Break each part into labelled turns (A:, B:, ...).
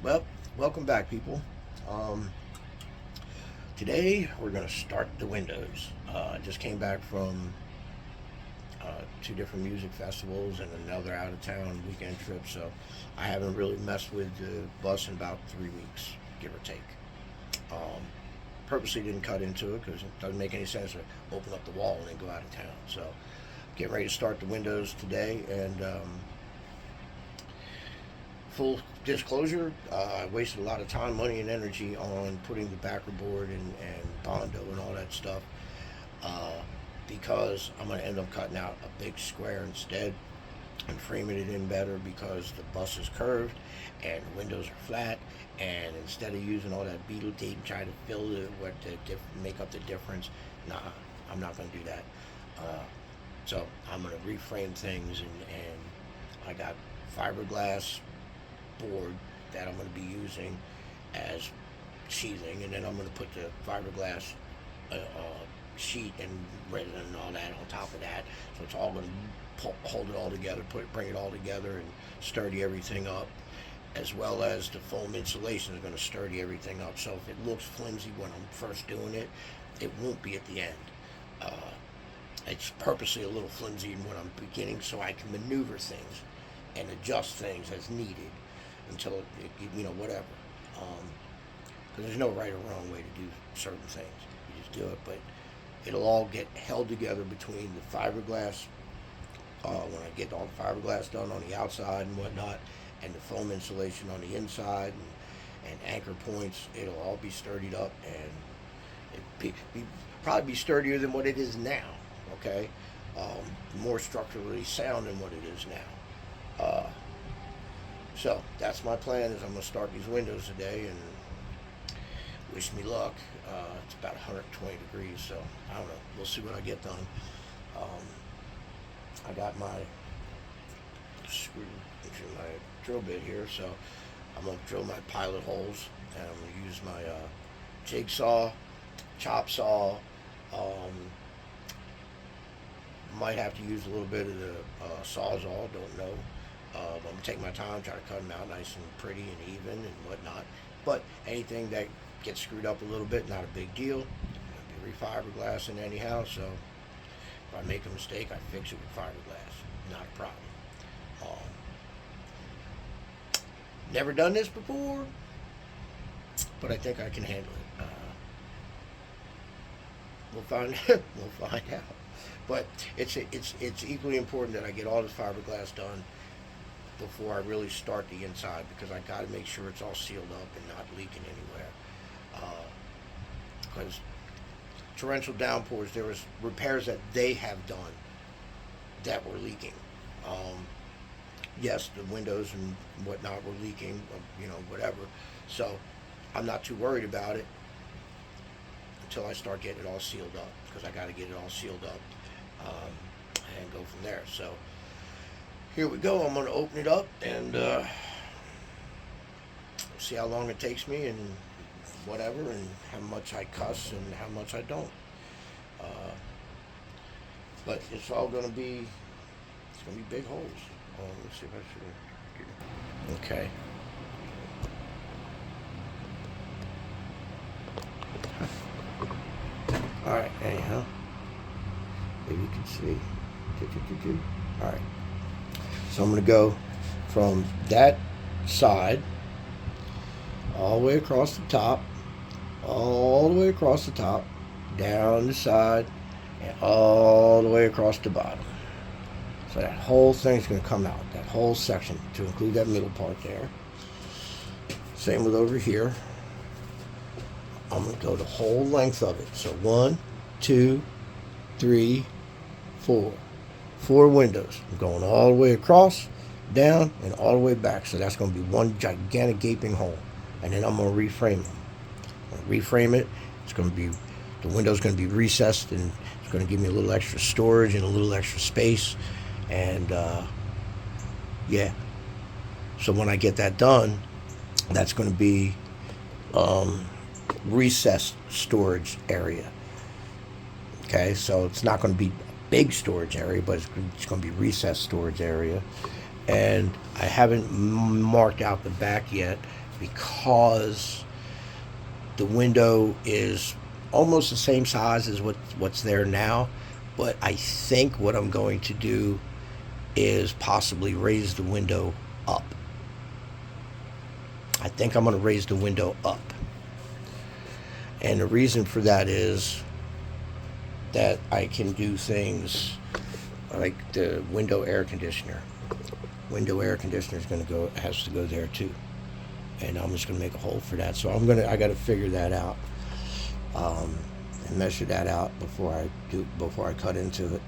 A: Well, welcome back, people. Um, Today we're going to start the windows. I just came back from two different music festivals and another out of town weekend trip, so I haven't really messed with the bus in about 3 weeks, give or take. Um, Purposely didn't cut into it because it doesn't make any sense to open up the wall and then go out of town. So, getting ready to start the windows today, and full disclosure, I wasted a lot of time, money, and energy on putting the backer board and Bondo and all that stuff uh, because I'm going to end up cutting out a big square instead and framing it in better because the bus is curved and the windows are flat. And instead of using all that beetle tape and trying to fill it, make up the difference, nah, I'm not going to do that. Uh, so I'm going to reframe things, and I got fiberglass board that I'm going to be using as sheathing, and then I'm going to put the fiberglass sheet and resin and all that on top of that. So it's all going to hold it all together, bring it all together, and sturdy everything up. As well as the foam insulation is going to sturdy everything up. So if it looks flimsy when I'm first doing it, it won't be at the end. Uh, it's purposely a little flimsy when I'm beginning, so I can maneuver things and adjust things as needed until whatever. Because there's no right or wrong way to do certain things. You just do it, but it'll all get held together between the fiberglass. When I get all the fiberglass done on the outside and whatnot, and the foam insulation on the inside, and anchor points, it'll all be sturdied up, and probably be sturdier than what it is now. Okay, more structurally sound than what it is now. So that's my plan. Is I'm gonna start these windows today, and wish me luck. It's about 120 degrees, so I don't know. We'll see what I get done. I got my screw into my drill bit here, so I'm gonna drill my pilot holes, and I'm gonna use my jigsaw, chop saw. Might have to use a little bit of the sawzall. Don't know. I'm gonna take my time, try to cut them out nice and pretty and even and whatnot. But anything that gets screwed up a little bit, not a big deal. I'll be refiberglassing anyhow, so if I make a mistake, I fix it with fiberglass. Not a problem. Um, Never done this before, but I think I can handle it. We'll find we'll find out. But it's equally important that I get all this fiberglass done before I really start the inside, because I got to make sure it's all sealed up and not leaking anywhere. Because torrential downpours, there was repairs that they have done that were leaking. Yes, the windows and whatnot were leaking, whatever. So I'm not too worried about it until I start getting it all sealed up, because I got to get it all sealed up and go from there. So here we go. I'm going to open it up and see how long it takes me and whatever, and how much I cuss and how much I don't. Uh, but it's all going to be, it's going to be big holes. Let's see if I should. Okay. All right. Anyhow, maybe you can see. All right. So I'm going to go from that side all the way across the top, down the side, and all the way across the bottom. So that whole thing's going to come out, that whole section, to include that middle part there. Same with over here. I'm going to go the whole length of it. So 1, 2, 3, 4. 4 windows. I'm going all the way across, down, and all the way back. So that's going to be one gigantic gaping hole. And then I'm going to reframe them. It's going to be, the window's going to be recessed, and it's going to give me a little extra storage and a little extra space. And yeah, so when I get that done, that's going to be recessed storage area. Okay, so it's not going to be a big storage area, but it's going to be recessed storage area. And I haven't marked out the back yet, because the window is almost the same size as what's there now. But I think what I'm going to do is possibly raise the window up. I think I'm going to raise the window up. And the reason for that is that I can do things like the window air conditioner. Window air conditioner is going to has to go there too. And I'm just going to make a hole for that. So I got to figure that out. And measure that out before I cut into it.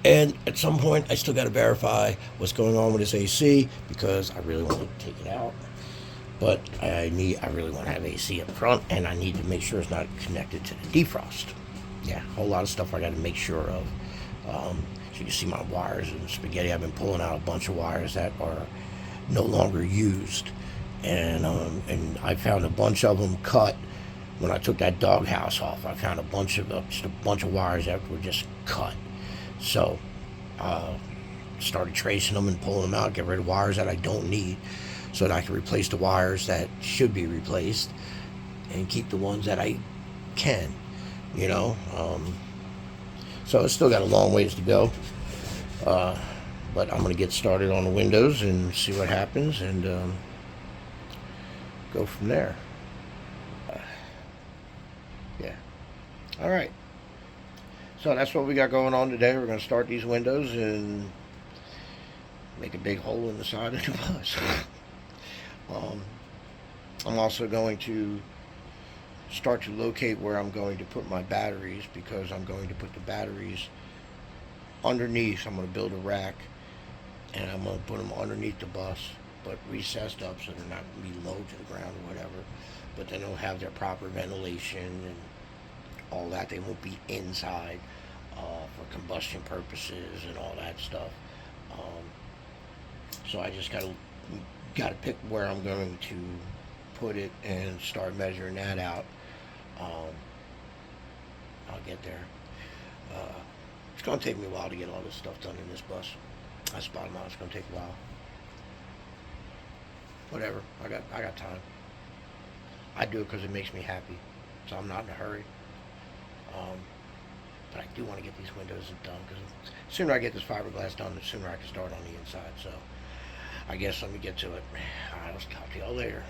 A: And at some point, I still got to verify what's going on with this AC because I really want to take it out. But I really want to have AC up front, and I need to make sure it's not connected to the defrost. Yeah, a whole lot of stuff I got to make sure of. So you can see my wires and spaghetti. I've been pulling out a bunch of wires that are no longer used, and I found a bunch of them cut when I took that doghouse off. I found just a bunch of wires that were just cut. So started tracing them and pulling them out, get rid of wires that I don't need, so that I can replace the wires that should be replaced and keep the ones that I can, you know. So it's still got a long ways to go, but I'm going to get started on the windows and see what happens and go from there. Yeah. All right. So that's what we got going on today. We're going to start these windows and make a big hole in the side of the bus. I'm also going to start to locate where I'm going to put my batteries, because I'm going to put the batteries underneath. I'm going to build a rack and I'm going to put them underneath the bus, but recessed up so they're not going to be low to the ground or whatever. But then they'll have their proper ventilation and all that. They won't be inside for combustion purposes and all that stuff. So I just got to pick where I'm going to put it and start measuring that out. I'll get there. It's going to take me a while to get all this stuff done in this bus. That's the bottom line. It's going to take a while. Whatever. I got time. I do it because it makes me happy. So I'm not in a hurry. But I do want to get these windows done, because the sooner I get this fiberglass done, the sooner I can start on the inside. So I guess let me get to it. All right, I'll talk to y'all later.